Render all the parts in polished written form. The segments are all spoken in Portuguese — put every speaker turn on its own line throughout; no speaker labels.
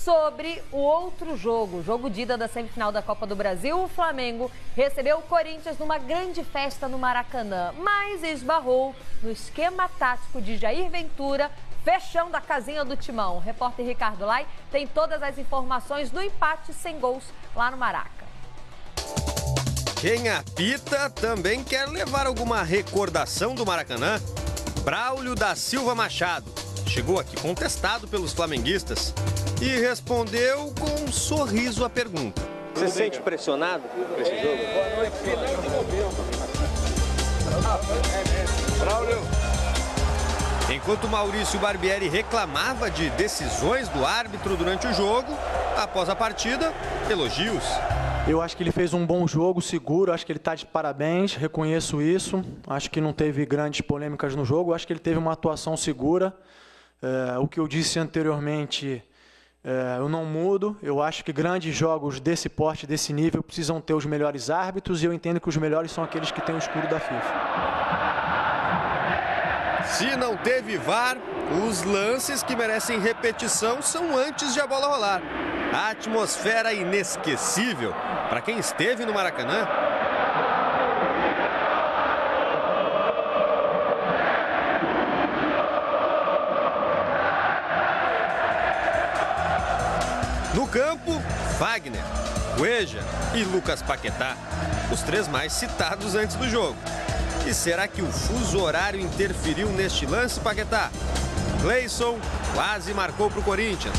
Sobre o outro jogo, o jogo de ida da semifinal da Copa do Brasil, o Flamengo recebeu o Corinthians numa grande festa no Maracanã, mas esbarrou no esquema tático de Jair Ventura, fechando a casinha do Timão. O repórter Ricardo Lai tem todas as informações do empate sem gols lá no Maraca.
Quem apita também quer levar alguma recordação do Maracanã. Braulio da Silva Machado chegou aqui contestado pelos flamenguistas e respondeu com um sorriso à pergunta. Você se sente pressionado por esse jogo?
Boa noite, final de novembro. Braulio.
Enquanto Maurício Barbieri reclamava de decisões do árbitro durante o jogo, após a partida, elogios.
Eu acho que ele fez um bom jogo, seguro, acho que ele está de parabéns, reconheço isso. Acho que não teve grandes polêmicas no jogo, acho que ele teve uma atuação segura. O que eu disse anteriormente, eu não mudo. Eu acho que grandes jogos desse porte, desse nível, precisam ter os melhores árbitros e eu entendo que os melhores são aqueles que têm o escudo da FIFA.
Se não teve VAR, os lances que merecem repetição são antes de a bola rolar. A atmosfera inesquecível para quem esteve no Maracanã. No campo, Fagner, Cueja e Lucas Paquetá, os três mais citados antes do jogo. E será que o fuso horário interferiu neste lance, Paquetá? Cleison quase marcou para o Corinthians.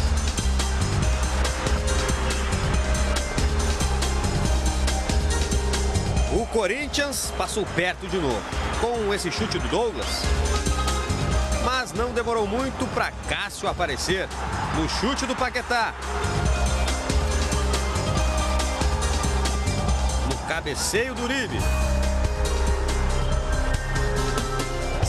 O Corinthians passou perto de novo, com esse chute do Douglas. Mas não demorou muito para Cássio aparecer no chute do Paquetá. No cabeceio do Uribe.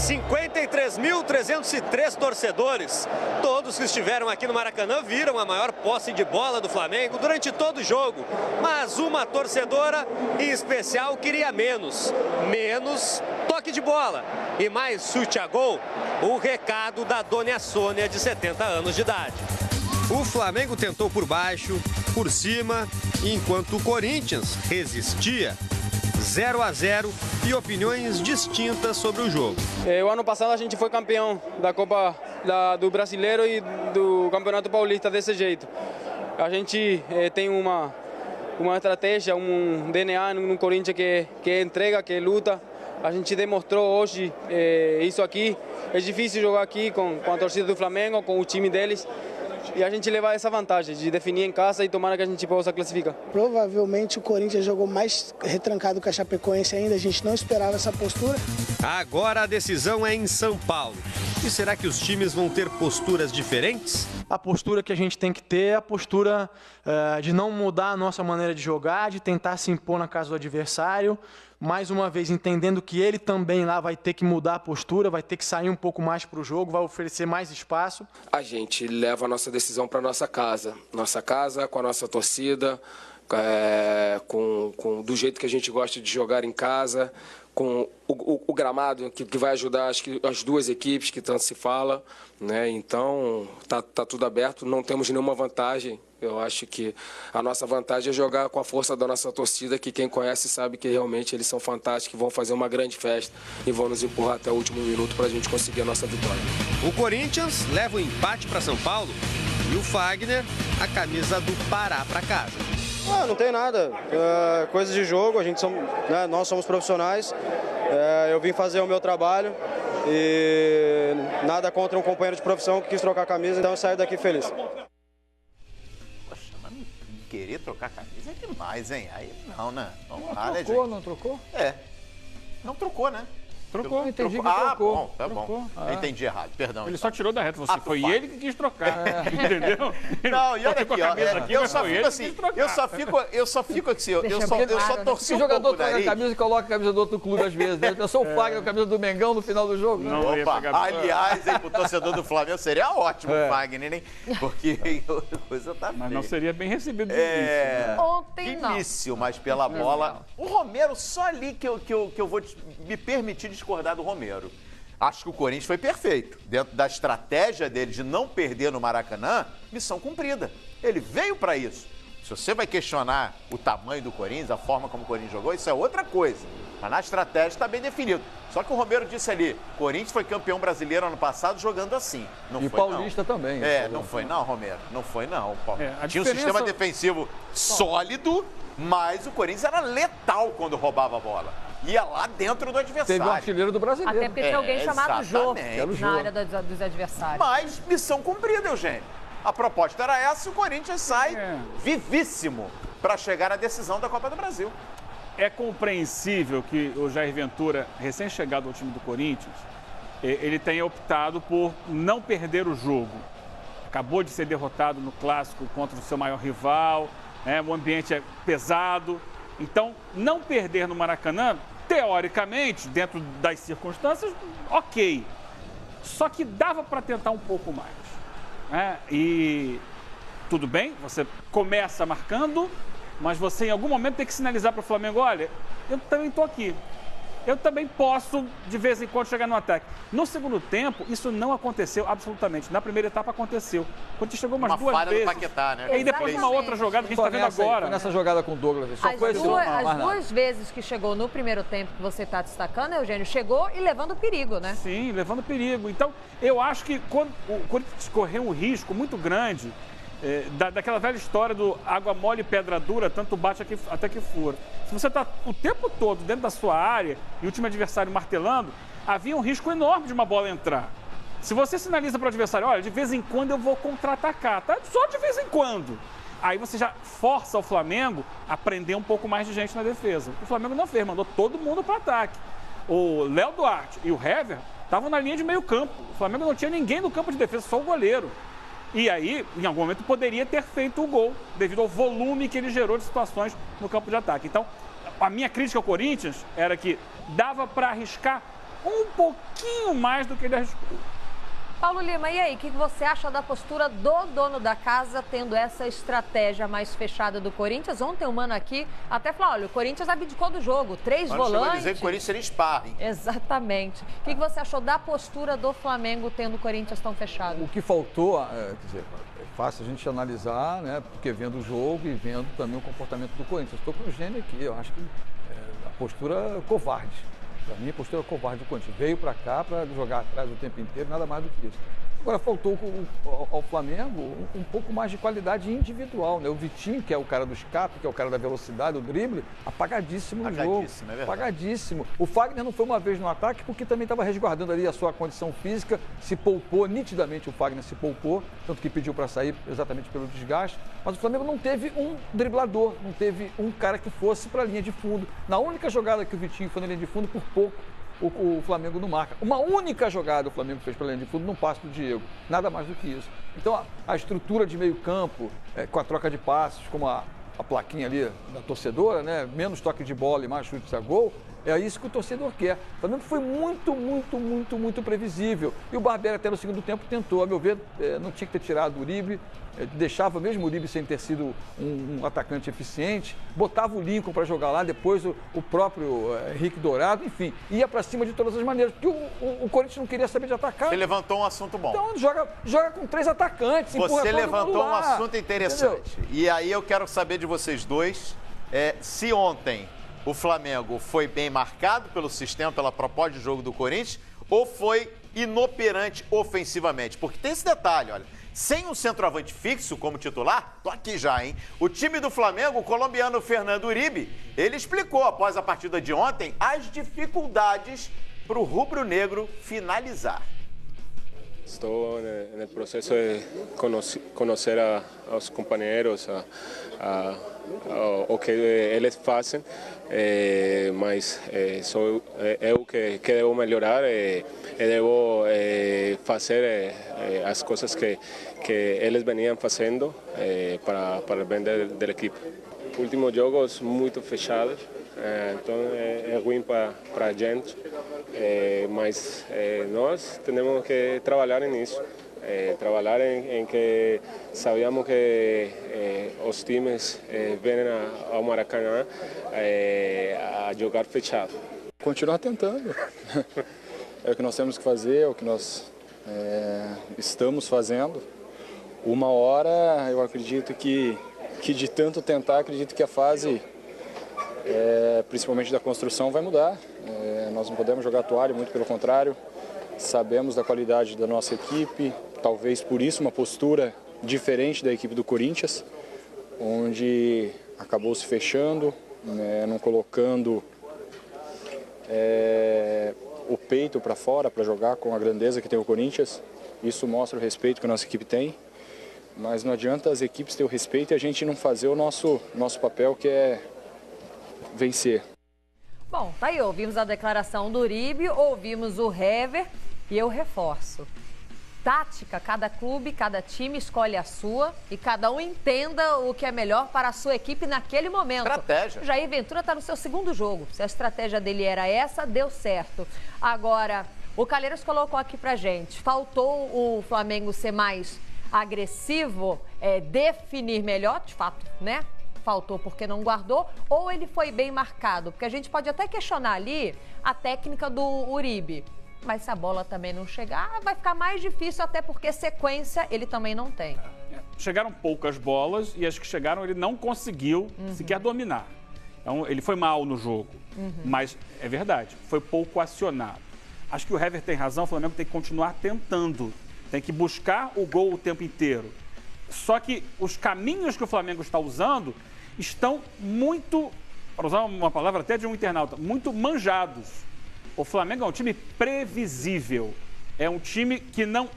53.303 torcedores. Todos que estiveram aqui no Maracanã viram a maior posse de bola do Flamengo durante todo o jogo. Mas uma torcedora em especial queria menos toque de bola e mais chute a gol. O recado da Dona Sônia, de 70 anos de idade. O Flamengo tentou por baixo, por cima, enquanto o Corinthians resistia. 0-0 e opiniões distintas sobre o jogo.
O ano passado a gente foi campeão da Copa do Brasileiro e do Campeonato Paulista desse jeito. A gente tem uma estratégia, um DNA no Corinthians que entrega, que luta. A gente demonstrou hoje isso aqui. É difícil jogar aqui com a torcida do Flamengo, com o time deles. E a gente levar essa vantagem de definir em casa e tomara que a gente possa classificar.
Provavelmente o Corinthians jogou mais retrancado que a Chapecoense ainda, a gente não esperava essa postura.
Agora a decisão é em São Paulo. E será que os times vão ter posturas diferentes?
A postura que a gente tem que ter é a postura de não mudar a nossa maneira de jogar, de tentar se impor na casa do adversário. Mais uma vez, entendendo que ele também lá vai ter que mudar a postura, vai ter que sair um pouco mais para o jogo, vai oferecer mais espaço.
A gente leva a nossa decisão para a nossa casa, com a nossa torcida, do jeito que a gente gosta de jogar em casa, com o gramado que vai ajudar as duas equipes que tanto se fala, né? Então tá tudo aberto, não temos nenhuma vantagem. Eu acho que a nossa vantagem é jogar com a força da nossa torcida, que quem conhece sabe que realmente eles são fantásticos, vão fazer uma grande festa e vão nos empurrar até o último minuto para a gente conseguir a nossa vitória.
O Corinthians leva o empate para São Paulo e o Fagner a camisa do Pará para casa.
Não tem nada, coisa de jogo, nós somos profissionais, eu vim fazer o meu trabalho e nada contra um companheiro de profissão que quis trocar a camisa, então eu saio daqui feliz.
Poxa, mas querer trocar a camisa é demais, hein? Aí não, né?
Não trocou?
Não trocou, né?
Trocou, entendi que trocou.
Bom, tá bom. Eu entendi errado, perdão.
Ele só tirou da reta, foi ele que quis trocar, entendeu?
Não, e olha aqui, ó, eu só fico assim, eu só torci um pouco.
O jogador troca a camisa e coloca a camisa do outro clube às vezes, né? Pensou o Fagner, a camisa do Mengão no final do jogo?
Não, aliás, pro torcedor do Flamengo seria ótimo o Fagner, hein? Porque a coisa tá feia.
Mas não seria bem recebido no início.
Ontem não.
Início, mas pela bola. O Romero, só ali que eu vou me permitir discordar do Romero. Acho que o Corinthians foi perfeito. Dentro da estratégia dele de não perder no Maracanã, missão cumprida. Ele veio para isso. Se você vai questionar o tamanho do Corinthians, a forma como o Corinthians jogou, isso é outra coisa. Mas na estratégia está bem definido. Só que o Romero disse ali, Corinthians foi campeão brasileiro ano passado jogando assim. Não
e
foi,
paulista
não.
também.
Não foi não, Romero. Não foi não. Tinha um
diferença...
sistema defensivo sólido, mas o Corinthians era letal quando roubava a bola. Ia lá dentro do adversário.
Teve um artilheiro do brasileiro.
Até porque tinha alguém chamado Jô na área dos adversários.
Mas missão cumprida, Eugênio. A proposta era essa e o Corinthians sai vivíssimo para chegar à decisão da Copa do Brasil.
É compreensível que o Jair Ventura, recém-chegado ao time do Corinthians, ele tenha optado por não perder o jogo. Acabou de ser derrotado no clássico contra o seu maior rival, o ambiente é pesado. Então, não perder no Maracanã, teoricamente, dentro das circunstâncias, ok. Só que dava para tentar um pouco mais. E tudo bem, você começa marcando, mas você em algum momento tem que sinalizar para o Flamengo, olha, eu também estou aqui. Eu também posso, de vez em quando, chegar no ataque. No segundo tempo, isso não aconteceu absolutamente. Na primeira etapa aconteceu. Quando chegou umas duas vezes.
Do Paquetá, né?
E depois uma outra jogada que a gente está vendo agora.
Nessa jogada com o Douglas. Só foi
as duas vezes que chegou no primeiro tempo que você está destacando, Eugênio, chegou e levando perigo, né?
Sim, levando perigo. Então, eu acho que quando o Corinthians correu um risco muito grande, daquela velha história do água mole e pedra dura, tanto bate até que fura. Se você está o tempo todo dentro da sua área e o time adversário martelando, havia um risco enorme de uma bola entrar. Se você sinaliza para o adversário, olha, de vez em quando eu vou contra-atacar, tá? Só de vez em quando. Aí você já força o Flamengo a prender um pouco mais de gente na defesa. O Flamengo não fez, mandou todo mundo para o ataque. O Léo Duarte e o Hever estavam na linha de meio campo. O Flamengo não tinha ninguém no campo de defesa, só o goleiro. E aí, em algum momento, poderia ter feito o gol, devido ao volume que ele gerou de situações no campo de ataque. Então, a minha crítica ao Corinthians era que dava para arriscar um pouquinho mais do que ele arriscou.
Paulo Lima, e aí, o que você acha da postura do dono da casa tendo essa estratégia mais fechada do Corinthians? Ontem o Mano aqui até falou, olha, o Corinthians abdicou do jogo, 3 volantes.
Chegou a dizer que o Corinthians seria sparring.
Exatamente. O que você achou da postura do Flamengo tendo o Corinthians tão fechado?
O que faltou, quer dizer, é fácil a gente analisar, né? Porque vendo o jogo e vendo também o comportamento do Corinthians. Estou com o Gênio aqui, eu acho que a postura covarde. Para mim, a postura covarde do Corinthians. Veio para cá para jogar atrás o tempo inteiro, nada mais do que isso. Agora, faltou ao Flamengo um pouco mais de qualidade individual, né? O Vitinho, que é o cara do escape, que é o cara da velocidade, o drible, apagadíssimo no jogo.
É verdade.
Apagadíssimo. O Fagner não foi uma vez no ataque porque também estava resguardando ali a sua condição física, se poupou, nitidamente o Fagner se poupou, tanto que pediu para sair exatamente pelo desgaste. Mas o Flamengo não teve um driblador, não teve um cara que fosse para a linha de fundo. Na única jogada que o Vitinho foi na linha de fundo, por pouco, o Flamengo não marca. Uma única jogada o Flamengo fez pela linha de fundo num passe do Diego. Nada mais do que isso. Então, a estrutura de meio campo, com a troca de passes, como a plaquinha ali da torcedora, né? Menos toque de bola e mais chutes a gol, é isso que o torcedor quer. O Flamengo foi muito previsível. E o Barbieri até no segundo tempo tentou. A meu ver, não tinha que ter tirado o Uribe. Deixava mesmo o Uribe sem ter sido um atacante eficiente, botava o Lincoln para jogar lá, depois o próprio Henrique Dourado, enfim, ia para cima de todas as maneiras, porque o Corinthians não queria saber de atacar.
Você levantou um assunto bom.
Então joga com 3 atacantes.
Você levantou um assunto interessante. Entendeu? E aí eu quero saber de vocês dois, se ontem o Flamengo foi bem marcado pelo sistema, pela proposta de jogo do Corinthians, ou foi inoperante ofensivamente? Porque tem esse detalhe, olha. Sem um centroavante fixo como titular, tô aqui já, hein? O time do Flamengo, o colombiano Fernando Uribe, ele explicou após a partida de ontem as dificuldades para o rubro-negro finalizar.
Estou no processo de conhecer aos companheiros, o que eles fazem, mas sou eu que devo melhorar e devo fazer as coisas que eles veniam fazendo para o bem da equipe. Últimos jogos muito fechados, então é ruim para a gente, mas nós temos que trabalhar nisso. Trabalhar em que sabíamos que os times vêm ao Maracanã a jogar fechado.
Continuar tentando. é o que nós temos que fazer, é o que nós estamos fazendo. Uma hora, eu acredito que de tanto tentar, acredito que a fase, principalmente da construção, vai mudar. Nós não podemos jogar toalha, muito pelo contrário. Sabemos da qualidade da nossa equipe, talvez por isso uma postura diferente da equipe do Corinthians, onde acabou se fechando, não colocando o peito para fora para jogar com a grandeza que tem o Corinthians. Isso mostra o respeito que a nossa equipe tem, mas não adianta as equipes ter o respeito e a gente não fazer o nosso papel, que é vencer.
Bom, tá aí, ouvimos a declaração do Uribe, ouvimos o Hever e eu reforço. Tática, cada clube, cada time escolhe a sua e cada um entenda o que é melhor para a sua equipe naquele momento.
Estratégia.
Jair Ventura está no seu segundo jogo. Se a estratégia dele era essa, deu certo. Agora, o Calheiros colocou aqui pra gente, faltou o Flamengo ser mais agressivo, definir melhor, de fato, né? Faltou porque não guardou, ou ele foi bem marcado? Porque a gente pode até questionar ali a técnica do Uribe. Mas se a bola também não chegar, vai ficar mais difícil, até porque sequência ele também não tem.
Chegaram poucas bolas e as que chegaram ele não conseguiu sequer dominar. Então, ele foi mal no jogo, mas é verdade, foi pouco acionado. Acho que o Hever tem razão, o Flamengo tem que continuar tentando, tem que buscar o gol o tempo inteiro. Só que os caminhos que o Flamengo está usando estão muito, para usar uma palavra até de um internauta, muito manjados. O Flamengo é um time previsível, é um time que não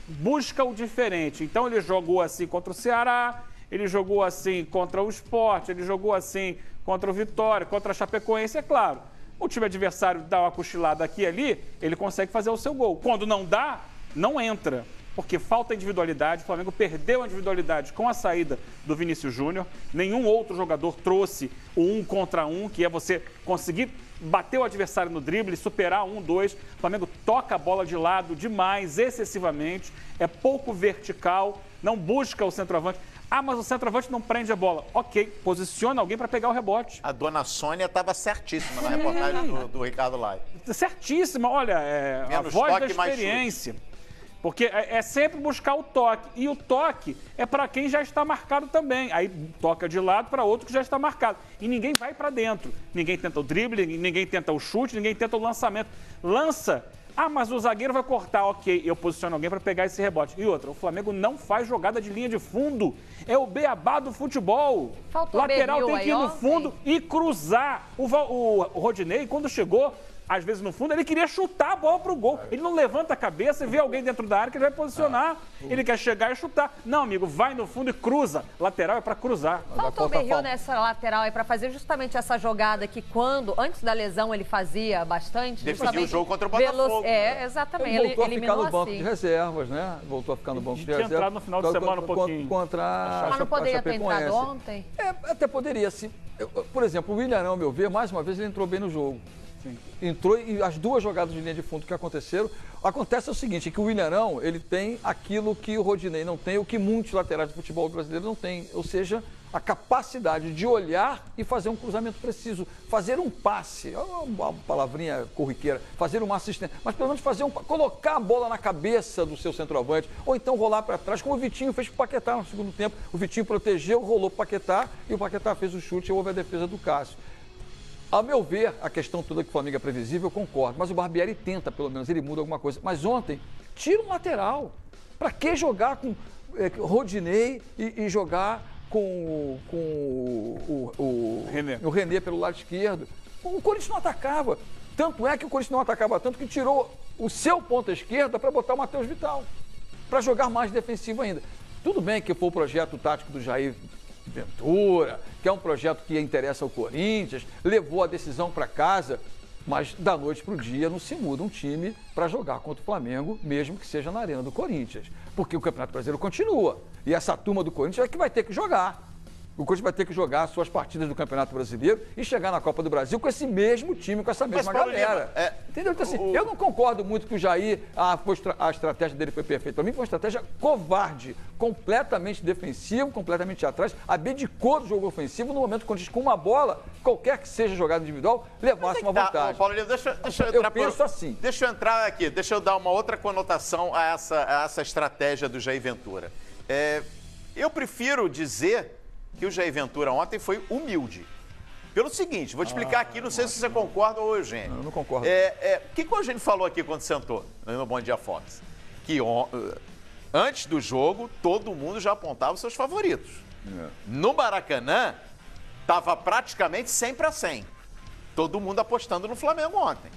busca o diferente. Então ele jogou assim contra o Ceará, ele jogou assim contra o Sport, ele jogou assim contra o Vitória, contra a Chapecoense, é claro. O time adversário dá uma cochilada aqui e ali, ele consegue fazer o seu gol. Quando não dá, não entra, porque falta individualidade. O Flamengo perdeu a individualidade com a saída do Vinícius Júnior. Nenhum outro jogador trouxe o 1 contra 1, que é você conseguir bater o adversário no drible, superar 1-2. O Flamengo toca a bola de lado demais, excessivamente, é pouco vertical, não busca o centroavante. Ah, mas o centroavante não prende a bola. Ok, posiciona alguém para pegar o rebote.
A dona Sônia estava certíssima na reportagem do Ricardo Lai.
Certíssima, olha, a voz da experiência. Porque é sempre buscar o toque. E o toque é para quem já está marcado também. Aí toca de lado para outro que já está marcado. E ninguém vai para dentro. Ninguém tenta o drible, ninguém tenta o chute, ninguém tenta o lançamento. Lança. Ah, mas o zagueiro vai cortar. Ok, eu posiciono alguém para pegar esse rebote. E outra, o Flamengo não faz jogada de linha de fundo. É o beabá do futebol.
Faltou
lateral tem que ir no
ontem.
fundo e cruzar. O Rodinei, quando chegou, às vezes no fundo, ele queria chutar a bola pro gol. Ele não levanta a cabeça e vê alguém dentro da área que ele vai posicionar. Ele quer chegar e chutar. Não, amigo, vai no fundo e cruza. Lateral é para cruzar.
Faltou o Berril nessa lateral aí para fazer justamente essa jogada que antes da lesão ele fazia bastante.
Decidiu o jogo contra o Botafogo.
Exatamente.
Ele voltou a ficar
eliminou
no banco
assim.
de reservas, né? Voltou a ficar no banco de
Tinha
reservas.
entrado no final de semana um pouquinho.
Mas não poderia ter entrado ontem?
Até poderia, sim. Por exemplo, o Willian, ao meu ver, mais uma vez ele entrou bem no jogo. Sim. Entrou e as duas jogadas de linha de fundo que aconteceram, acontece o seguinte, que o Willian Arão, ele tem aquilo que o Rodinei não tem, o que muitos laterais do futebol brasileiro não têm, ou seja, a capacidade de olhar e fazer um cruzamento preciso, fazer um passe, uma palavrinha corriqueira, fazer uma assistência, mas pelo menos colocar a bola na cabeça do seu centroavante, ou então rolar para trás, como o Vitinho fez para o Paquetá no segundo tempo. O Vitinho protegeu, rolou para o Paquetá e o Paquetá fez o chute e houve a defesa do Cássio. A meu ver, a questão toda que o Flamengo é previsível, eu concordo. Mas o Barbieri tenta, pelo menos, ele muda alguma coisa. Mas ontem, tira um lateral. Para que jogar com Rodinei e jogar com o René pelo lado esquerdo? O Corinthians não atacava. Tanto é que o Corinthians não atacava tanto que tirou o seu ponta esquerda para botar o Matheus Vital. Para jogar mais defensivo ainda. Tudo bem que foi o projeto tático do Jair Ventura, que é um projeto que interessa ao Corinthians, levou a decisão para casa, mas da noite para o dia não se muda um time para jogar contra o Flamengo, mesmo que seja na arena do Corinthians, porque o Campeonato Brasileiro continua e essa turma do Corinthians é que vai ter que jogar. O Corinthians vai ter que jogar suas partidas do Campeonato Brasileiro e chegar na Copa do Brasil com esse mesmo time, com essa mesma galera. Entendeu? Então, assim, eu não concordo muito que o Jair, a estratégia dele foi perfeita. Para mim, foi uma estratégia covarde, completamente defensivo, completamente atrás, abdicou do jogo ofensivo no momento que, com uma bola, qualquer que seja jogada individual, levasse uma vantagem.
Paulo Lima, deixa eu entrar.
Eu penso assim.
Deixa eu entrar aqui, deixa eu dar uma outra conotação a essa estratégia do Jair Ventura. Eu prefiro dizer que o Jair Ventura ontem foi humilde. Pelo seguinte, vou te explicar aqui, não sei se você concorda ou Eugênio.
Eu não concordo.
O que o Eugênio falou aqui quando sentou no Bom Dia Fox? Que antes do jogo, todo mundo já apontava os seus favoritos. No Maracanã, estava praticamente 100%. Todo mundo apostando no Flamengo ontem.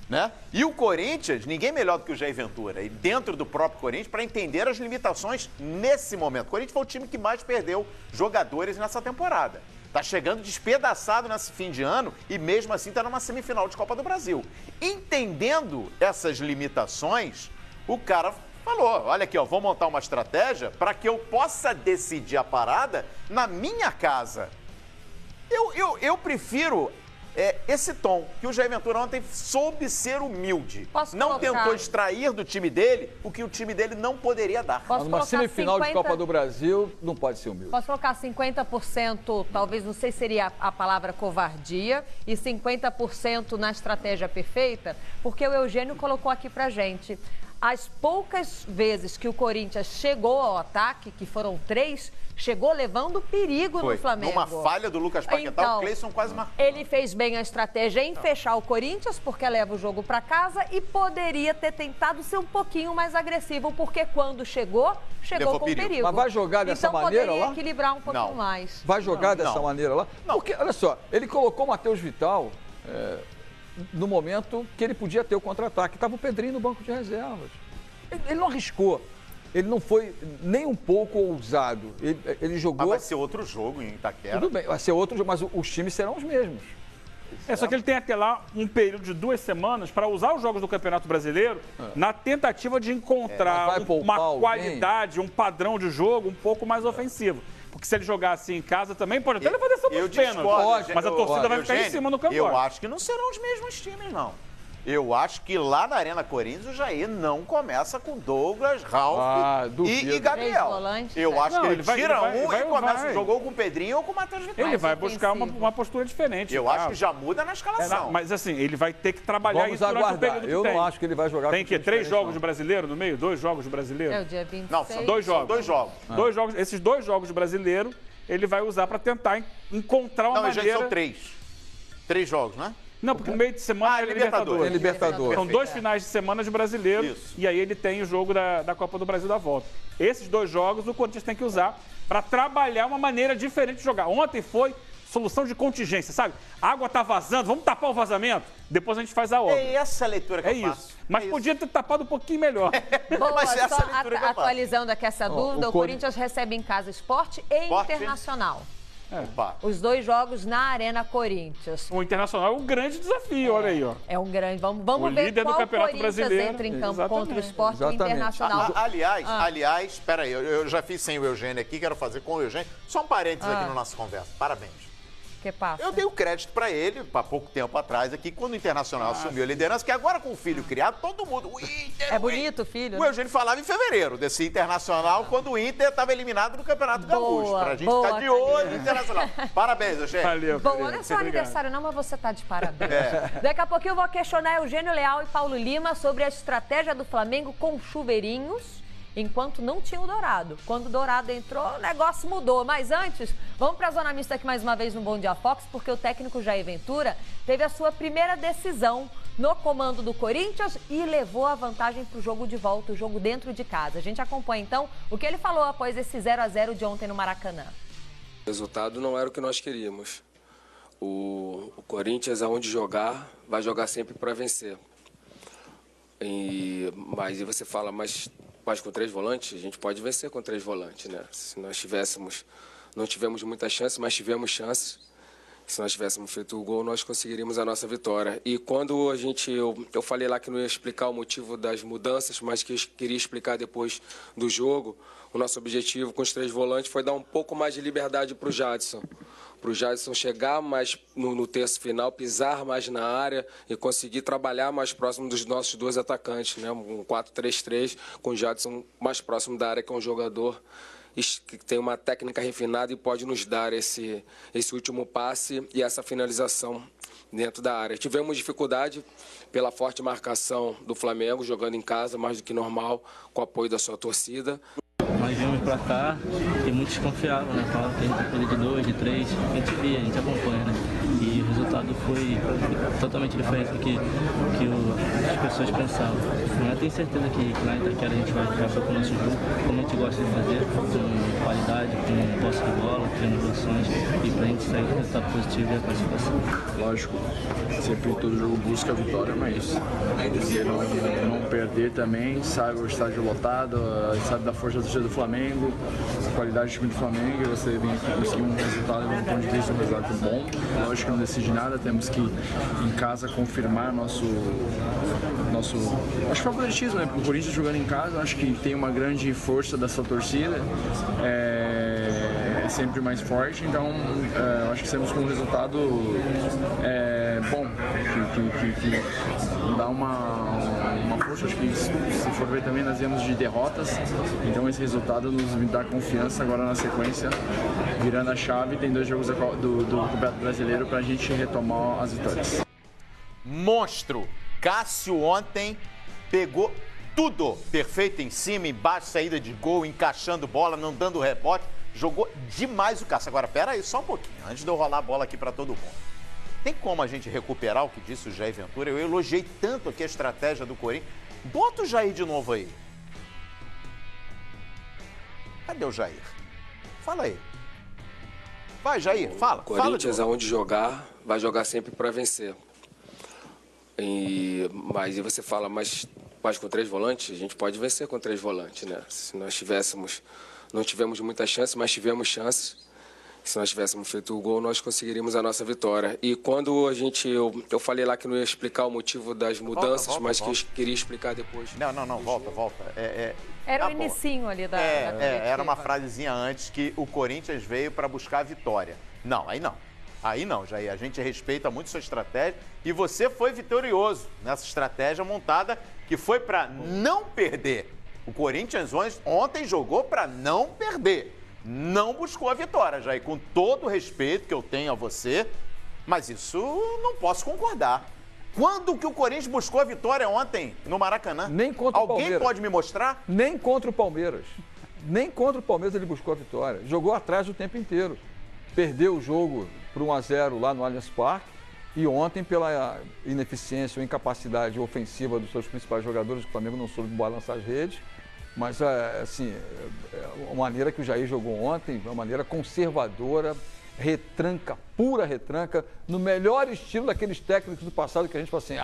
Né? E o Corinthians, ninguém melhor do que o Jair Ventura, e dentro do próprio Corinthians, para entender as limitações nesse momento. O Corinthians foi o time que mais perdeu jogadores nessa temporada. Está chegando despedaçado nesse fim de ano e mesmo assim está numa semifinal de Copa do Brasil. Entendendo essas limitações, o cara falou, olha aqui, vou montar uma estratégia para que eu possa decidir a parada na minha casa. Eu prefiro esse tom, que o Jair Ventura ontem soube ser humilde. Não tentou extrair do time dele o que o time dele não poderia dar.
Numa semifinal de Copa do Brasil, não pode ser humilde.
Posso colocar 50%, talvez, não sei se seria a palavra covardia, e 50% na estratégia perfeita, porque o Eugênio colocou aqui pra gente. As poucas vezes que o Corinthians chegou ao ataque, que foram 3, chegou levando perigo no Flamengo.
Numa falha do Lucas Paquetá, o Cleison quase marcou.
Ele fez bem a estratégia em fechar o Corinthians, porque leva o jogo para casa, e poderia ter tentado ser um pouquinho mais agressivo, porque quando chegou com perigo.
Mas vai jogar dessa maneira lá?
Então poderia equilibrar um pouquinho mais.
Vai jogar dessa maneira lá? Não. Porque, olha só, ele colocou o Matheus Vital no momento que ele podia ter o contra-ataque. Estava o Pedrinho no banco de reservas. Ele não arriscou. Ele não foi nem um pouco ousado. Ele jogou...
Mas vai ser outro jogo em Itaquera.
Tudo bem, vai ser outro jogo, mas os times serão os mesmos.
Só que ele tem até lá um período de 2 semanas para usar os jogos do Campeonato Brasileiro na tentativa de encontrar uma qualidade, um padrão de jogo um pouco mais ofensivo. Porque se ele jogar assim em casa também, pode até levar dessa pênalti. Mas a torcida vai ficar em cima no campo.
Eu acho que não serão os mesmos times, não. Eu acho que lá na Arena Corinthians o Jair não começa com Douglas, Ralf e Gabriel. Eu acho que ele tira e começa o jogo com o Pedrinho ou com o Matheus Vital.
Ele vai buscar uma postura diferente.
Eu acho que já muda na escalação.
Mas assim, ele vai ter que trabalhar isso durante o período que tem.
Eu não acho que ele vai jogar.
Tem que 3 jogos de brasileiro no meio? 2 jogos de brasileiro?
É o dia 26.
Não, são
2 jogos.
2 jogos.
2 jogos. Esses 2 jogos de brasileiro, ele vai usar para tentar encontrar uma maneira...
Não, já são 3. 3 jogos, né?
Não, porque no meio de semana é Libertadores.
Libertadores.
São 2 finais de semana de brasileiro. Isso. E aí ele tem o jogo da Copa do Brasil da volta. Esses 2 jogos o Corinthians tem que usar para trabalhar uma maneira diferente de jogar. Ontem foi solução de contingência, sabe? A água tá vazando, vamos tapar o vazamento? Depois a gente faz a obra.
É essa a leitura que eu faço.
Mas podia ter tapado um pouquinho melhor.
Boa, só atualizando aqui essa dúvida, o Corinthians recebe em casa Sport e Internacional. Os 2 jogos na Arena Corinthians.
O Internacional é um grande desafio, olha aí, ó.
É um grande. Vamos ver qual Corinthians entra em campo contra o Sport e o Internacional.
Aliás, espera aí, eu já fiz sem o Eugênio aqui, quero fazer com o Eugênio. Só um parênteses aqui na nossa conversa. Parabéns.
Que passa?
Eu dei o crédito para ele, há pouco tempo atrás, aqui, quando o Internacional assumiu a liderança, que agora com o filho criado, todo mundo... O Inter,
é bonito o filho.
O Eugênio falava em fevereiro desse Internacional, quando o Inter estava eliminado do Campeonato Gaúcho. Pra gente ficar de olho no Internacional. Parabéns, Eugênio.
Valeu,
bom, não é só aniversário não, mas você tá de parabéns. Daqui a pouquinho eu vou questionar Eugênio Leal e Paulo Lima sobre a estratégia do Flamengo com chuveirinhos, enquanto não tinha o Dourado. Quando o Dourado entrou, o negócio mudou. Mas antes, vamos para a Zona Mista aqui mais uma vez no Bom Dia Fox, porque o técnico Jair Ventura teve a sua primeira decisão no comando do Corinthians e levou a vantagem para o jogo de volta, o jogo dentro de casa. A gente acompanha, então, o que ele falou após esse 0-0 de ontem no Maracanã.
O resultado não era o que nós queríamos. O Corinthians, aonde jogar, vai jogar sempre para vencer. Mas você fala, mas com 3 volantes, a gente pode vencer com 3 volantes, né? Se nós não tivemos muitas chances, mas tivemos chances. Se nós tivéssemos feito o gol, nós conseguiríamos a nossa vitória. E quando eu falei lá que não ia explicar o motivo das mudanças, mas que eu queria explicar depois do jogo, o nosso objetivo com os 3 volantes foi dar um pouco mais de liberdade para o Jadson. Para o Jadson chegar mais no terço final, pisar mais na área e conseguir trabalhar mais próximo dos nossos 2 atacantes, né? Um 4-3-3 com o Jadson mais próximo da área, que é um jogador que tem uma técnica refinada e pode nos dar esse último passe e essa finalização dentro da área. Tivemos dificuldade pela forte marcação do Flamengo, jogando em casa mais do que normal, com o apoio da sua torcida.
Nós viemos pra cá e muitos confiavam, né? Falavam que a gente ia perder de 2, de 3, a gente via, a gente acompanha, né? E o resultado foi totalmente diferente do que as pessoas pensavam. Mas eu tenho certeza que lá em Itaquera a gente vai ficar com o nosso jogo, como a gente gosta de fazer, com qualidade, com posse de bola, triangulações, e pra gente sair com um resultado positivo e a classificação.
Lógico, sempre todo jogo busca a vitória, mas você não perder também, sabe o estádio lotado, sabe da força do Flamengo, a qualidade do time do Flamengo, e você vem aqui conseguir um resultado, um ponto de vista, um resultado bom. Lógico que não decide nada, temos que em casa confirmar nosso acho que favoritismo, né? Porque o Corinthians jogando em casa, acho que tem uma grande força dessa torcida, é sempre mais forte, então acho que temos com um resultado bom, que dá uma força. Acho que se for ver também nós viemos de derrotas, então esse resultado nos dá confiança agora na sequência, virando a chave. Tem 2 jogos do Campeonato Brasileiro para a gente retomar as vitórias.
Monstro! Cássio ontem pegou tudo perfeito em cima, embaixo, saída de gol, encaixando bola, não dando rebote. Jogou demais o Cássio. Agora, pera aí só um pouquinho, antes de eu rolar a bola aqui para todo mundo. Tem como a gente recuperar o que disse o Jair Ventura? Eu elogiei tanto aqui a estratégia do Corinthians. Bota o Jair de novo aí. Cadê o Jair? Fala aí. Vai, Jair, fala.
O Corinthians, aonde jogar, vai jogar sempre para vencer. Mas você fala, mas com 3 volantes, a gente pode vencer com 3 volantes, né? Se nós não tivemos muita chance, mas tivemos chances. Se nós tivéssemos feito o gol, nós conseguiríamos a nossa vitória. E quando eu falei lá que não ia explicar o motivo das mudanças, mas que eu queria explicar depois.
Não, volta.
Era o inicinho ali da
era uma frasezinha antes que o Corinthians veio para buscar a vitória. Não, aí não. Aí não, Jair. A gente respeita muito sua estratégia e você foi vitorioso nessa estratégia montada que foi para não perder. O Corinthians ontem jogou para não perder. Não buscou a vitória, Jair, com todo o respeito que eu tenho a você, mas isso não posso concordar. Quando que o Corinthians buscou a vitória ontem no Maracanã?
Nem contra o Palmeiras.
Alguém pode me mostrar?
Nem contra o Palmeiras. Nem contra o Palmeiras ele buscou a vitória. Jogou atrás o tempo inteiro. Perdeu o jogo por 1-0 lá no Allianz Parque e ontem, pela ineficiência ou incapacidade ofensiva dos seus principais jogadores, o Flamengo não soube balançar as redes. Mas, assim, a maneira que o Jair jogou ontem, uma maneira conservadora, retranca, pura retranca, no melhor estilo daqueles técnicos do passado que a gente fala assim,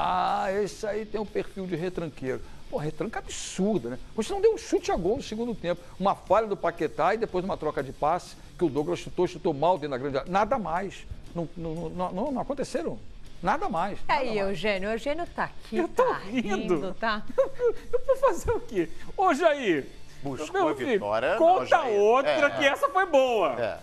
esse aí tem um perfil de retranqueiro. Pô, retranca absurda, né? Você não deu um chute a gol no segundo tempo, uma falha do Paquetá e depois uma troca de passe que o Douglas chutou mal dentro da grande área. Nada mais. Não aconteceram. Nada mais.
Aí, Eugênio tá aqui.
Eu tô rindo.
Tá?
Eu vou fazer o quê? Ô, Jair.
Buscou a vitória.
Conta outra que essa foi boa.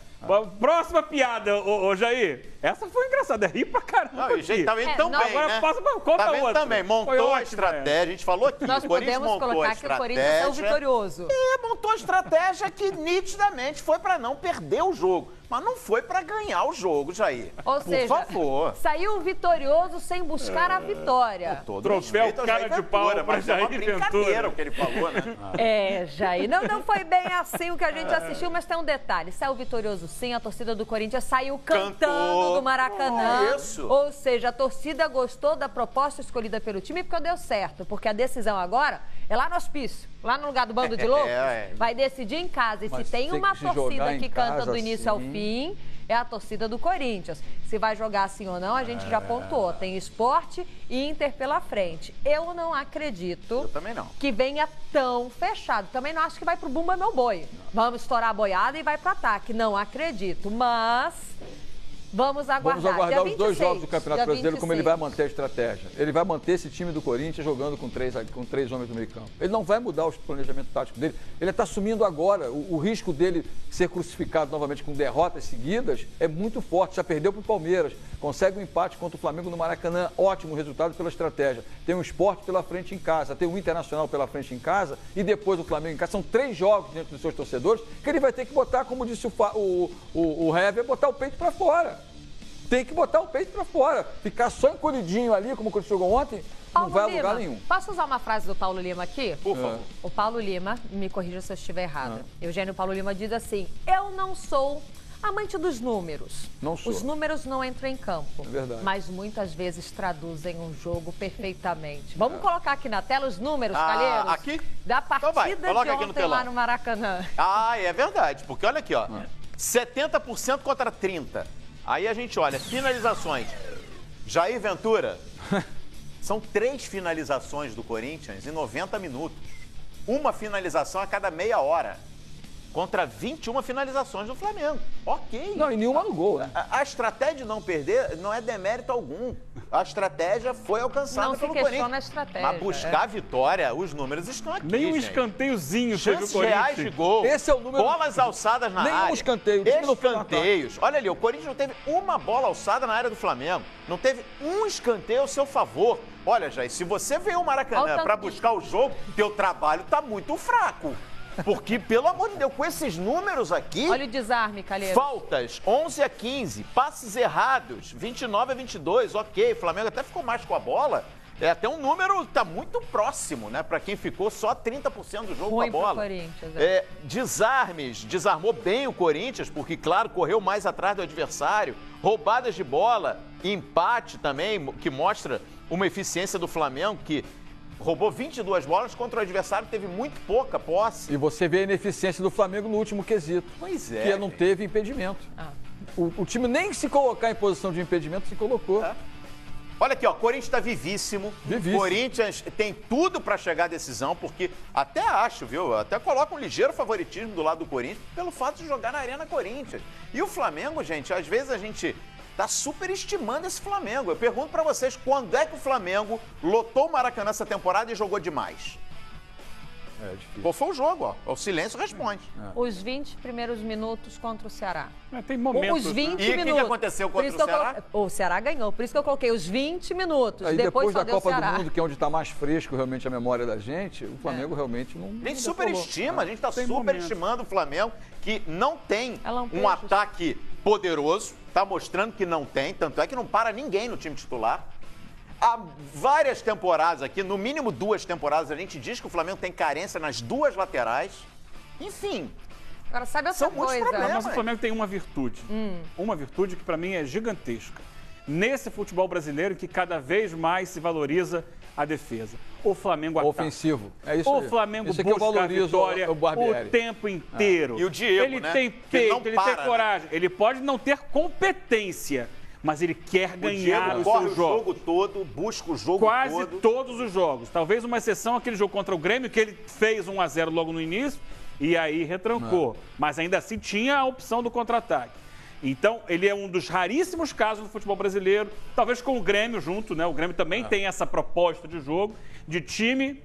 Próxima piada, ô Jair. Essa foi engraçada, ri pra caramba.
Não, e gente também também,
agora
né?
passa pra conta outra.
Também, montou a estratégia, a gente falou aqui.
Nós podemos colocar que o Corinthians é o vitorioso.
Montou a estratégia que nitidamente foi pra não perder o jogo. Mas não foi pra ganhar o jogo, Jair.
Ou seja,
por favor.
Saiu vitorioso sem buscar a vitória.
Troféu cara de pau pra Jair Ventura.
O que ele falou, né?
Jair, não foi bem assim o que a gente assistiu, mas tem um detalhe. Saiu vitorioso sim, a torcida do Corinthians saiu cantando do Maracanã.
Isso.
Ou seja, a torcida gostou da proposta escolhida pelo time porque deu certo. Porque a decisão agora é lá no hospício, lá no lugar do bando de loucos. Vai decidir em casa. E se tem uma torcida que canta do início ao fim, é a torcida do Corinthians. Se vai jogar assim ou não, a gente já pontuou. Tem Sport e Inter pela frente. Eu não acredito que venha tão fechado. Também não acho que vai pro Bumba Meu Boi. Vamos estourar a boiada e vai pro ataque. Não acredito. Mas Vamos aguardar.
Vamos aguardar os 2 jogos do Campeonato Brasileiro,
26.
como ele vai manter a estratégia. Ele vai manter esse time do Corinthians jogando com três homens no meio campo. Ele não vai mudar o planejamento tático dele. Ele está assumindo agora. O risco dele ser crucificado novamente com derrotas seguidas é muito forte. Já perdeu para o Palmeiras. Consegue um empate contra o Flamengo no Maracanã. Ótimo resultado pela estratégia. Tem um Sport pela frente em casa, tem um Internacional pela frente em casa e depois o Flamengo em casa. São 3 jogos diante dos seus torcedores que ele vai ter que botar, como disse o Hever, botar o peito para fora. Tem que botar o peito para fora. Ficar só encolhidinho ali, como quando chegou ontem, não vai a lugar nenhum.
Posso usar uma frase do Paulo Lima aqui?
Por favor.
O Paulo Lima, me corrija se eu estiver errada. Eugênio Paulo Lima diz assim: eu não sou amante dos números.
Não sou.
Os números não entram em campo.
É verdade.
Mas muitas vezes traduzem um jogo perfeitamente. Vamos colocar aqui na tela os números, Calheiros?
Aqui?
Da partida
Coloca
de
aqui no
ontem
telão.
lá no Maracanã.
É verdade, porque olha aqui, ó. 70% contra 30%. Aí a gente olha, finalizações. Jair Ventura, são 3 finalizações do Corinthians em 90 minutos. Uma finalização a cada meia hora. Contra 21 finalizações do Flamengo. Ok.
Não, e nenhuma no gol, né?
A estratégia de não perder não é demérito algum. A estratégia foi alcançada pelo Corinthians.
Não se questiona a estratégia.
Mas buscar a vitória, os números estão aqui,
Nem um
gente.
escanteiozinho teve o
Chances
Corinthians.
reais de gol.
Esse é o número.
Bolas alçadas na área.
Nenhum escanteio. O time não foi no ataque.
Escanteios. Olha ali, o Corinthians não teve uma bola alçada na área do Flamengo. Não teve um escanteio ao seu favor. Olha, Jair, se você veio ao Maracanã para buscar o jogo, teu trabalho tá muito fraco. Porque, pelo amor de Deus, com esses números aqui...
Olha o desarme, Calheiros.
Faltas, 11-15. Passes errados, 29-22. Ok, o Flamengo até ficou mais com a bola. É até um número que tá muito próximo, né? Para quem ficou só 30% do jogo com a bola.
Corinthians,
Desarmes, desarmou bem o Corinthians, porque, claro, correu mais atrás do adversário. Roubadas de bola, empate também, que mostra uma eficiência do Flamengo, que roubou 22 bolas contra o adversário que teve muito pouca posse.
E você vê a ineficiência do Flamengo no último quesito.
Pois é.
Que não teve impedimento. O time nem se colocar em posição de impedimento se colocou.
Olha aqui, ó, Corinthians está vivíssimo. Corinthians tem tudo para chegar à decisão, porque até acho, viu? Até coloca um ligeiro favoritismo do lado do Corinthians pelo fato de jogar na Arena Corinthians. E o Flamengo, gente, às vezes a gente tá superestimando esse Flamengo. Eu pergunto para vocês, quando é que o Flamengo lotou o Maracanã essa temporada e jogou demais?
É difícil.
Qual foi o jogo, ó? O silêncio responde.
Os 20 primeiros minutos contra o Ceará.
Tem momentos.
Os 20
E o
minutos.
que aconteceu contra o Ceará?
O Ceará ganhou, por isso que eu coloquei os 20 minutos.
Aí depois da
só deu
Copa
Ceará.
do Mundo, que é onde está mais fresco realmente a memória da gente, o Flamengo realmente não...
A gente superestima, a gente está superestimando o Flamengo, que não tem um ataque poderoso, tá mostrando que não tem, tanto é que não para ninguém no time titular. Há várias temporadas aqui, no mínimo 2 temporadas, a gente diz que o Flamengo tem carência nas 2 laterais. Enfim.
Agora, sabe outra coisa?
Mas o Flamengo tem uma virtude. Uma virtude que, para mim, é gigantesca. Nesse futebol brasileiro que cada vez mais se valoriza a defesa. O Flamengo ataca.
Ofensivo. É isso
O
aí.
Flamengo
Isso é que eu
busca a
valorizo
vitória
o Barbieri.
o tempo inteiro.
E o Diego,
ele
né?
tem
Que
peito,
não
ele
para,
tem coragem. Ele pode não ter competência, mas ele quer ganhar
Diego
os
corre
seus
o
jogos.
jogo todo, busca o jogo
Quase
todo.
todos os jogos. Talvez uma exceção aquele jogo contra o Grêmio, que ele fez 1-0 logo no início e aí retrancou. Mas ainda assim tinha a opção do contra-ataque. Então, ele é um dos raríssimos casos do futebol brasileiro, talvez com o Grêmio junto, né? O Grêmio também tem essa proposta de jogo, de time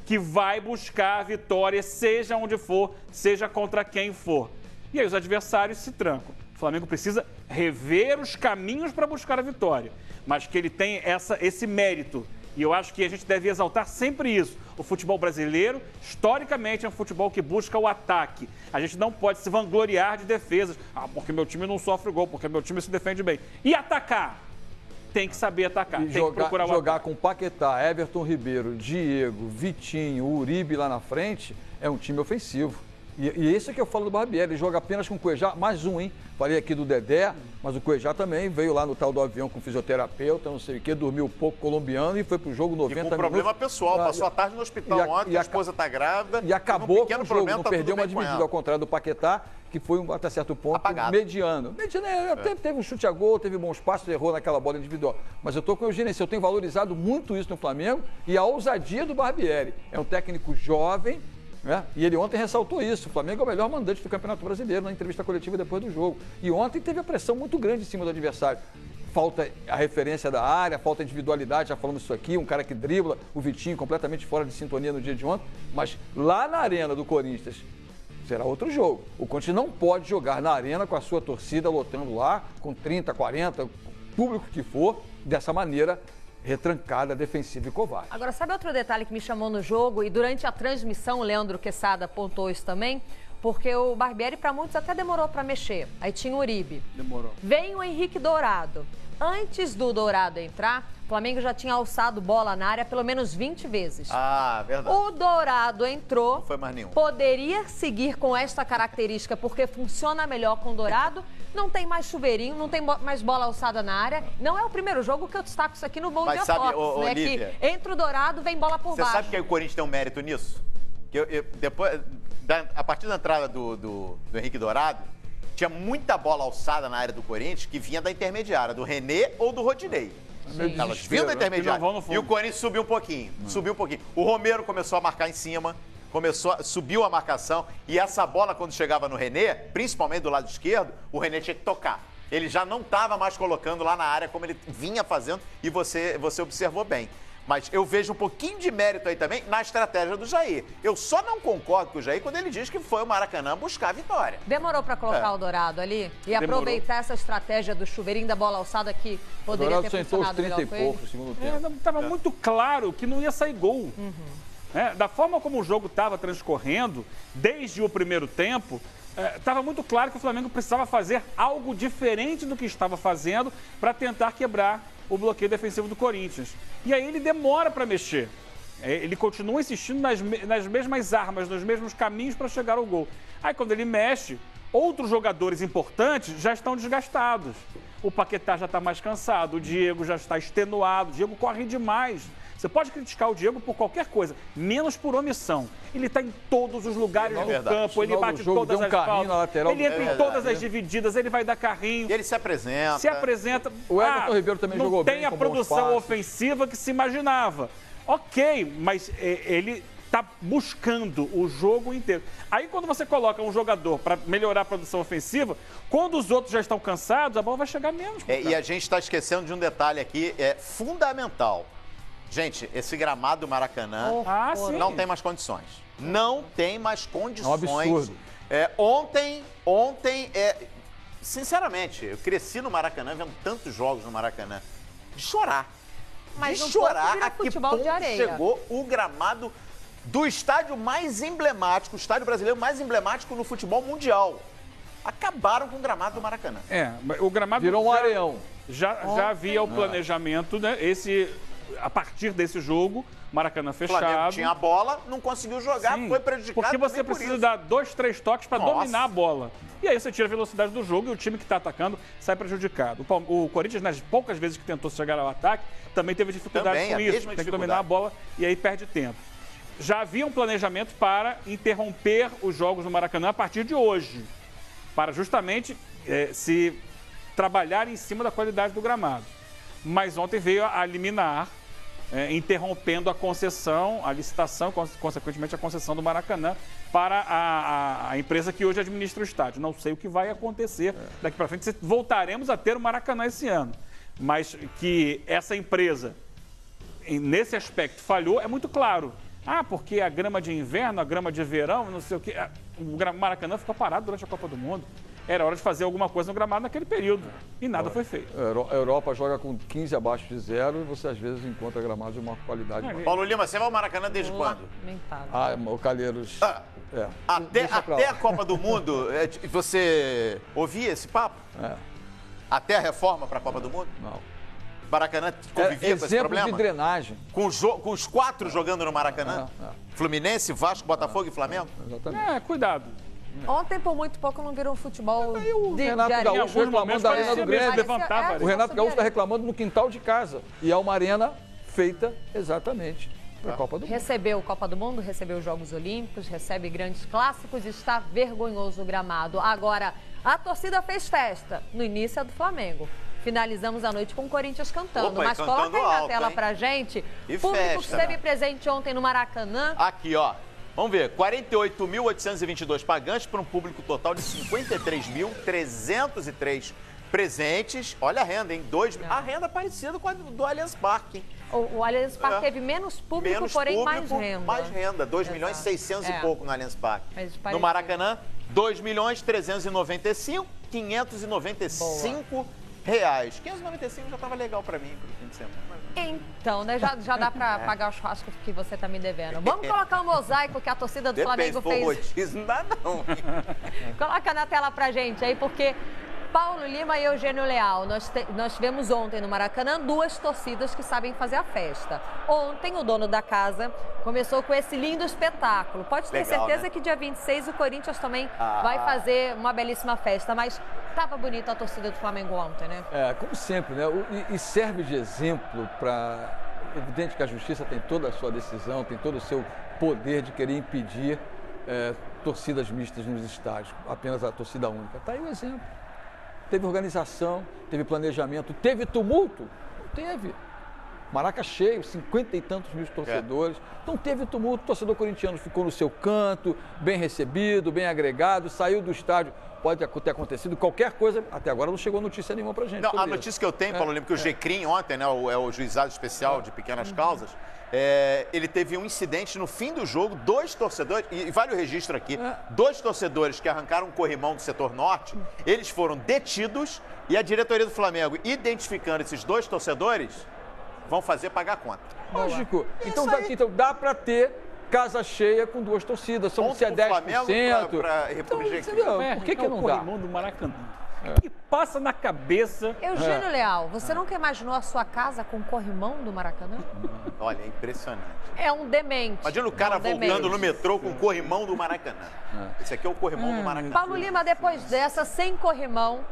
que vai buscar a vitória, seja onde for, seja contra quem for. E aí os adversários se trancam. O Flamengo precisa rever os caminhos para buscar a vitória, mas que ele tem esse mérito. E eu acho que a gente deve exaltar sempre isso. O futebol brasileiro, historicamente, é um futebol que busca o ataque. A gente não pode se vangloriar de defesas. Porque meu time não sofre gol, porque meu time se defende bem. E atacar? Tem que saber atacar, tem que procurar o
jogar
ataque.
com Paquetá, Everton Ribeiro, Diego, Vitinho, Uribe lá na frente, é um time ofensivo. E isso é que eu falo do Barbieri, ele joga apenas com o Cuejá, mais um, hein? Falei aqui do Dedé, mas o Cuejá também veio lá no tal do avião com fisioterapeuta, não sei o quê, dormiu pouco colombiano e foi pro jogo 90 minutos.
E com problema pessoal, passou a tarde no hospital ontem, a esposa tá grávida.
E acabou com o jogo, não
tá
perdeu
tudo
uma
bem com
dividida,
ela.
ao contrário do Paquetá, que foi até certo ponto
Apagado.
mediano. Até teve um chute a gol, teve bons passos, errou naquela bola individual. Mas eu tô com o Eugênio, eu tenho valorizado muito isso no Flamengo e a ousadia do Barbieri. É um técnico jovem, né? E ele ontem ressaltou isso. O Flamengo é o melhor mandante do Campeonato Brasileiro na entrevista coletiva depois do jogo. E ontem teve a pressão muito grande em cima do adversário. Falta a referência da área, falta a individualidade, já falamos isso aqui, um cara que dribla, o Vitinho completamente fora de sintonia no dia de ontem. Mas lá na arena do Corinthians será outro jogo. O Corinthians não pode jogar na arena com a sua torcida lotando lá, com 30, 40, público que for, dessa maneira retrancada, defensiva e covarde.
Agora, sabe outro detalhe que me chamou no jogo? E durante a transmissão, o Leandro Quesada apontou isso também, porque o Barbieri, para muitos, até demorou para mexer. Aí tinha o Uribe.
Demorou.
Vem o Henrique Dourado. Antes do Dourado entrar, o Flamengo já tinha alçado bola na área pelo menos 20 vezes.
Ah, verdade.
O Dourado entrou.
Não foi mais nenhum.
Poderia seguir com esta característica porque funciona melhor com o Dourado. Não tem mais chuveirinho, não tem mais bola alçada na área. Não é o primeiro jogo que eu destaco isso aqui no Bom Dia
sabe,
Fox, né?
Olívia,
que entra o Dourado, vem bola por baixo.
Você sabe que o Corinthians tem um mérito nisso? Que depois, a partir da entrada do Henrique Dourado, tinha muita bola alçada na área do Corinthians que vinha da intermediária, do René ou do Rodinei. Elas vinham da intermediária. E o Corinthians subiu um pouquinho, O Romero começou a marcar em cima, subiu a marcação, e essa bola, quando chegava no René, principalmente do lado esquerdo, o René tinha que tocar. Ele já não estava mais colocando lá na área como ele vinha fazendo, e você observou bem. Mas eu vejo um pouquinho de mérito aí também na estratégia do Jair. Eu só não concordo com o Jair quando ele diz que foi o Maracanã buscar a vitória.
Demorou para colocar o Dourado ali? E aproveitar essa estratégia do chuveirinho da bola alçada que poderia ter funcionado melhor com ele?
Segundo tempo. Estava muito claro que não ia sair gol. Da forma como o jogo estava transcorrendo, desde o primeiro tempo, estava muito claro que o Flamengo precisava fazer algo diferente do que estava fazendo para tentar quebrar o bloqueio defensivo do Corinthians. E aí ele demora para mexer. Ele continua insistindo nas mesmas armas, nos mesmos caminhos para chegar ao gol. Aí quando ele mexe, outros jogadores importantes já estão desgastados. O Paquetá já está mais cansado, o Diego já está extenuado, o Diego corre demais. Você pode criticar o Diego por qualquer coisa, menos por omissão. Ele está em todos os lugares do campo, ele bate todas as faltas, ele entra em todas as divididas, ele vai dar carrinho.
E ele se apresenta.
O Everton Ribeiro também jogou bem.
Não tem a produção ofensiva que se imaginava. Ok, mas ele está buscando o jogo inteiro. Aí quando você coloca um jogador para melhorar a produção ofensiva, quando os outros já estão cansados, a bola vai chegar menos.
E a gente está esquecendo de um detalhe aqui, fundamental. Gente, esse gramado do Maracanã não tem mais condições. Não tem mais condições.
É um absurdo.
Ontem, sinceramente, eu cresci no Maracanã, vendo tantos jogos no Maracanã. De chorar.
Mas
de chorar a que
futebol de areia.
chegou o gramado do estádio mais emblemático, o estádio brasileiro mais emblemático no futebol mundial. Acabaram com o gramado do Maracanã.
O gramado
virou um areião.
Já havia o planejamento, né? A partir desse jogo, Maracanã fechado. O
Flamengo tinha a bola, não conseguiu jogar, foi prejudicado.
Porque você precisa dar 2, 3 toques para dominar a bola. E aí você tira a velocidade do jogo e o time que está atacando sai prejudicado. O Corinthians, nas poucas vezes que tentou chegar ao ataque, também teve dificuldade com isso. Tem que dominar a bola e aí perde tempo. Já havia um planejamento para interromper os jogos no Maracanã a partir de hoje, para justamente se trabalhar em cima da qualidade do gramado. Mas ontem veio a liminar, interrompendo a concessão, a licitação, consequentemente a concessão do Maracanã para a empresa que hoje administra o estádio. Não sei o que vai acontecer daqui para frente, voltaremos a ter o Maracanã esse ano. Mas que essa empresa, nesse aspecto, falhou, é muito claro. Porque a grama de inverno, a grama de verão, não sei o quê. O Maracanã ficou parado durante a Copa do Mundo. Era hora de fazer alguma coisa no gramado naquele período. E nada foi feito.
A Europa joga com 15 abaixo de 0 e você às vezes encontra gramados de uma qualidade.
Paulo Lima, você vai ao Maracanã desde quando?
O Calheiros.
Até a Copa do Mundo, você ouvia esse papo? Até a reforma para a Copa do Mundo?
Não.
Maracanã convivia com esse problema?
De drenagem.
Com os 4 jogando no Maracanã? Fluminense, Vasco, Botafogo e Flamengo?
Exatamente.
Cuidado.
Ontem, por muito pouco, não virou um futebol
de Renato Gaúcho reclamando da arena do Grêmio. O Renato Gaúcho está reclamando no quintal de casa. E é uma arena feita exatamente para a Copa do Mundo.
Recebeu Copa do Mundo, recebeu os Jogos Olímpicos, recebe grandes clássicos e está vergonhoso o gramado. Agora, a torcida fez festa no início do Flamengo. Finalizamos a noite com o Corinthians cantando. Mas coloca aí na tela pra gente. O público que esteve presente ontem no Maracanã.
Aqui, ó. Vamos ver, 48.822 pagantes para um público total de 53.303 presentes. Olha a renda, hein? A renda é parecida com a do Allianz Parque, hein?
O Allianz Parque teve menos público, porém mais renda.
Mais renda, 2.600.000 e pouco no Allianz Parque. No Maracanã, 2.395.595 reais. 595 já estava legal para mim pro fim de semana.
Então, né, já dá para pagar o churrasco que você tá me devendo. Vamos colocar um mosaico que a torcida do Flamengo fez.
Rodízio, não dá não.
Coloca na tela pra gente aí, porque Paulo Lima e Eugênio Leal, nós tivemos ontem no Maracanã 2 torcidas que sabem fazer a festa. Ontem, o dono da casa começou com esse lindo espetáculo. Pode ter certeza, né, que dia 26 o Corinthians também vai fazer uma belíssima festa, mas estava bonita a torcida do Flamengo ontem, né?
Como sempre, né? E serve de exemplo para... Evidente que a justiça tem toda a sua decisão, tem todo o seu poder de querer impedir torcidas mistas nos estádios, apenas a torcida única. Está aí o exemplo. Teve organização, teve planejamento, teve tumulto? Teve. Maraca cheio, 50 e tantos mil torcedores. Então teve tumulto, o torcedor corintiano ficou no seu canto, bem recebido, bem agregado, saiu do estádio. Pode ter acontecido qualquer coisa, até agora não chegou notícia nenhuma pra gente.
Não, a notícia que eu tenho, Paulo Lima, que o GCRIM ontem, né, o Juizado Especial de Pequenas Causas, ele teve um incidente no fim do jogo, 2 torcedores, e vale o registro aqui, 2 torcedores que arrancaram um corrimão do setor norte, eles foram detidos e a diretoria do Flamengo, identificando esses 2 torcedores, vão fazer pagar a conta.
Lógico. Então dá pra ter casa cheia com 2 torcidas, se é 10%.
Flamengo pra República
então, por que não dá?
O corrimão do Maracanã. O que passa na cabeça...
Eugênio Leal, você nunca imaginou a sua casa com o corrimão do Maracanã?
Olha, é impressionante.
É um demente.
Imagina o cara voltando no metrô com o corrimão do Maracanã. Esse aqui é o corrimão do Maracanã.
Paulo Lima, depois dessa, sem corrimão,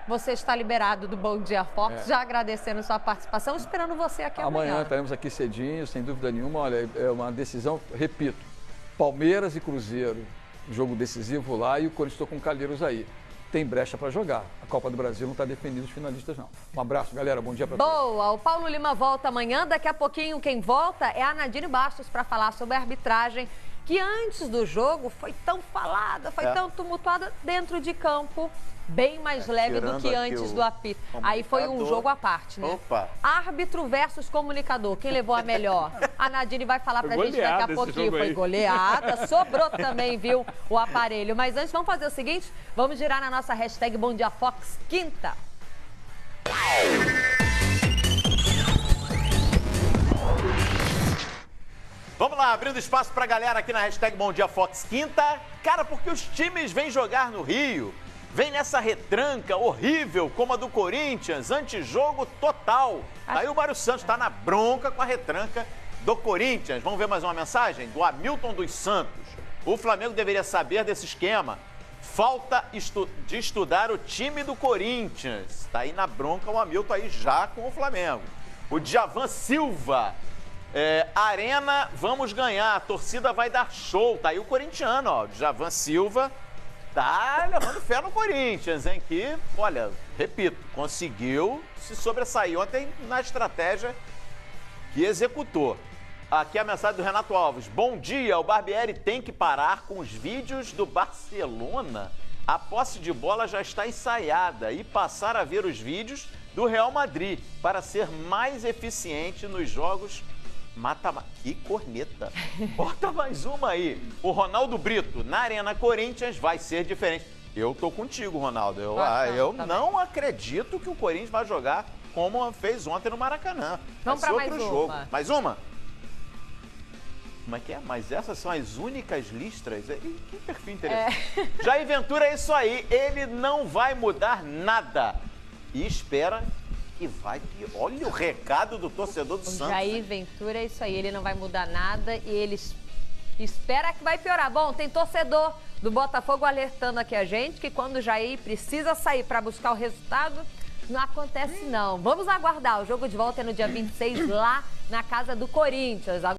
você está liberado do Bom Dia Fox, já agradecendo sua participação, esperando você aqui amanhã.
Amanhã estaremos aqui cedinho, sem dúvida nenhuma. Olha, é uma decisão, repito, Palmeiras e Cruzeiro, jogo decisivo lá, e o Corinthians com Calheiros aí. Tem brecha para jogar. A Copa do Brasil não está definindo os finalistas, não. Um abraço, galera. Bom dia para todos.
Boa! O Paulo Lima volta amanhã. Daqui a pouquinho, quem volta é a Nadine Bastos para falar sobre a arbitragem, que antes do jogo foi tão falada, foi tão tumultuada dentro de campo. Bem mais leve do que antes do apito. Aí foi um jogo à parte, né?
Opa.
Árbitro versus comunicador. Quem levou a melhor? A Nadine vai falar pra gente daqui a pouquinho. Foi goleada. Sobrou também, viu, o aparelho. Mas antes, vamos fazer o seguinte? Vamos girar na nossa hashtag Bom Dia Fox Quinta.
Vamos lá, abrindo espaço pra galera aqui na hashtag Bom Dia Fox Quinta. Cara, porque os times vêm jogar no Rio. Vem nessa retranca horrível como a do Corinthians, antijogo total. Aí o Mário Santos está na bronca com a retranca do Corinthians. Vamos ver mais uma mensagem do Hamilton dos Santos. O Flamengo deveria saber desse esquema. Falta de estudar o time do Corinthians. Está aí na bronca o Hamilton aí já com o Flamengo. O Djavan Silva. Arena, vamos ganhar. A torcida vai dar show. Tá aí o corintiano, ó. O Djavan Silva. Tá levando fé no Corinthians, hein? Que, olha, repito, conseguiu se sobressair ontem na estratégia que executou. Aqui a mensagem do Renato Alves. Bom dia, o Barbieri tem que parar com os vídeos do Barcelona. A posse de bola já está ensaiada e passar a ver os vídeos do Real Madrid para ser mais eficiente nos jogos mata-mata. Que corneta. Bota mais uma aí. O Ronaldo Brito, na Arena Corinthians, vai ser diferente. Eu tô contigo, Ronaldo. Eu não acredito que o Corinthians vai jogar como fez ontem no Maracanã.
Vamos para mais
jogo.
uma.
Mais uma? Como é que é? Mas essas são as únicas listras? Que perfil interessante. Jair Ventura é isso aí. Ele não vai mudar nada. E espera que vai... Olha o recado do torcedor do Santos.
Jair Ventura é isso aí. Ele não vai mudar nada e ele espera que vai piorar. Bom, tem torcedor do Botafogo alertando aqui a gente que quando o Jair precisa sair para buscar o resultado, não acontece não. Vamos aguardar. O jogo de volta é no dia 26 lá na casa do Corinthians.